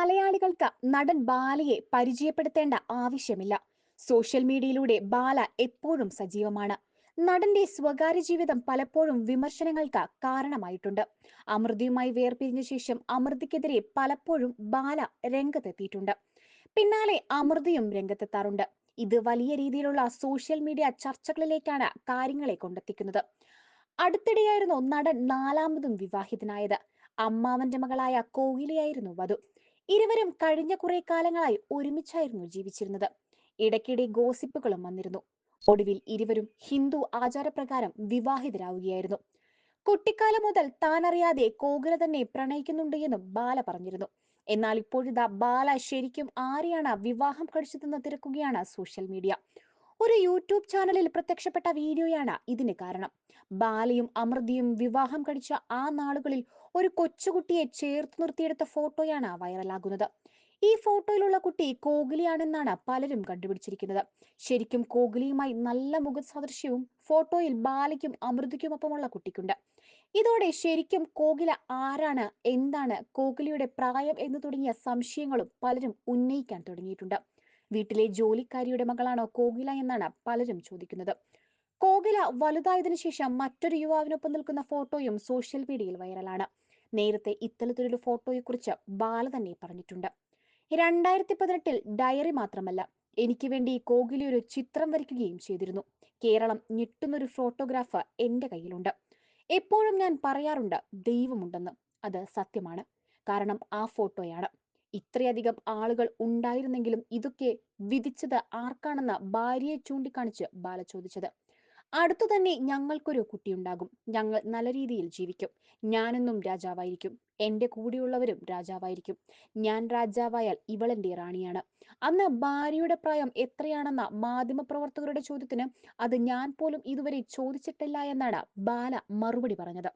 മലയാളികൾക്ക് നടൻ ബാലയെ പരിചയപ്പെടുത്തേണ്ട ആവശ്യമില്ല. സോഷ്യൽ മീഡിയയിലൂടെ ബാല എപ്പോഴും സജീവമാണ്. നടന്റെ സ്വകാര്യ ജീവിതം പലപ്പോഴും വിമർശനങ്ങൾക്ക് കാരണമായിട്ടുണ്ട്. അമൃതയുമായി വേർപിരിഞ്ഞ ശേഷം അമൃതയ്ക്കെതിരെ പലപ്പോഴും ബാല രംഗത്തെത്തിയിട്ടുണ്ട്. പിന്നാലെ അമൃതയും രംഗത്തെത്താറുണ്ട്. ഇത് വലിയ രീതിയിലുള്ള സോഷ്യൽ മീഡിയ ചർച്ചകളിലേക്കാണ് കാര്യങ്ങളെ കൊണ്ടെത്തിക്കുന്നത്. അടുത്തിടെയായിരുന്നു നടൻ നാലാമതും വിവാഹിതനായത്. അമ്മാവന്റെ മകളായ കോഹ്ലിയായിരുന്നു വധു. ഇരുവരും കഴിഞ്ഞ കുറെ കാലങ്ങളായി ഒരുമിച്ചായിരുന്നു ജീവിച്ചിരുന്നത്. ഇടയ്ക്കിടെ ഗോസിപ്പുകളും വന്നിരുന്നു. ഒടുവിൽ ഇരുവരും ഹിന്ദു ആചാരപ്രകാരം വിവാഹിതരാവുകയായിരുന്നു. കുട്ടിക്കാലം മുതൽ താൻ അറിയാതെ കോകില തന്നെ പ്രണയിക്കുന്നുണ്ട് എന്നും ബാല പറഞ്ഞിരുന്നു. എന്നാൽ ഇപ്പോഴിതാ ബാല ശരിക്കും ആരെയാണ് വിവാഹം കഴിച്ചതെന്ന് തിരക്കുകയാണ് സോഷ്യൽ മീഡിയ. ഒരു യൂട്യൂബ് ചാനലിൽ പ്രത്യക്ഷപ്പെട്ട വീഡിയോയാണ് ഇതിന് കാരണം. ബാലയും അമൃതയും വിവാഹം കഴിച്ച ആ നാളുകളിൽ ഒരു കൊച്ചുകുട്ടിയെ ചേർത്ത് നിർത്തിയെടുത്ത ഫോട്ടോയാണ് വൈറലാകുന്നത്. ഈ ഫോട്ടോയിലുള്ള കുട്ടി കോഹ്ലിയാണെന്നാണ് പലരും കണ്ടുപിടിച്ചിരിക്കുന്നത്. ശരിക്കും കോഹ്ലിയുമായി നല്ല മുഖസാദൃശ്യവും ഫോട്ടോയിൽ ബാലയ്ക്കും അമൃതയ്ക്കുമൊപ്പമുള്ള കുട്ടിക്കുണ്ട്. ഇതോടെ ശരിക്കും കോഹ്ലി ആരാണ്, എന്താണ് കോഹ്ലിയുടെ പ്രായം എന്ന് തുടങ്ങിയ സംശയങ്ങളും പലരും ഉന്നയിക്കാൻ തുടങ്ങിയിട്ടുണ്ട്. വീട്ടിലെ ജോലിക്കാരിയുടെ മകളാണോ കോഹ്ലി എന്നാണ് പലരും ചോദിക്കുന്നത്. കോഹ്ലി വലുതായതിനു ശേഷം മറ്റൊരു യുവാവിനൊപ്പം നിൽക്കുന്ന ഫോട്ടോയും സോഷ്യൽ മീഡിയയിൽ വൈറലാണ്. നേരത്തെ ഇത്തരത്തിലൊരു ഫോട്ടോയെക്കുറിച്ച് ബാല തന്നെ പറഞ്ഞിട്ടുണ്ട്. 2018 ഡയറി മാത്രമല്ല, എനിക്ക് വേണ്ടി കോഹ്ലി ഒരു ചിത്രം വരയ്ക്കുകയും ചെയ്തിരുന്നു. കേരളം ഞെട്ടുന്നൊരു ഫോട്ടോഗ്രാഫ് എന്റെ കയ്യിലുണ്ട്. എപ്പോഴും ഞാൻ പറയാറുണ്ട് ദൈവമുണ്ടെന്ന്. അത് സത്യമാണ്. കാരണം ആ ഫോട്ടോയാണ്. ഇത്രയധികം ആളുകൾ ഉണ്ടായിരുന്നെങ്കിലും ഇതൊക്കെ വിധിച്ചത് ആർക്കാണെന്ന് ഭാര്യയെ ചൂണ്ടിക്കാണിച്ച് ബാല ചോദിച്ചത്. അടുത്തു തന്നെ ഞങ്ങൾക്കൊരു കുട്ടിയുണ്ടാകും. ഞങ്ങൾ നല്ല രീതിയിൽ ജീവിക്കും. ഞാനെന്നും രാജാവായിരിക്കും. എന്റെ കൂടെയുള്ളവരും രാജാവായിരിക്കും. ഞാൻ രാജാവായാൽ ഇവളെന്റെ റാണിയാണ്. അന്ന് ഭാര്യയുടെ പ്രായം എത്രയാണെന്ന മാധ്യമപ്രവർത്തകരുടെ ചോദ്യത്തിന് അത് ഞാൻ പോലും ഇതുവരെ ചോദിച്ചിട്ടില്ല എന്നാണ് ബാല മറുപടി പറഞ്ഞത്.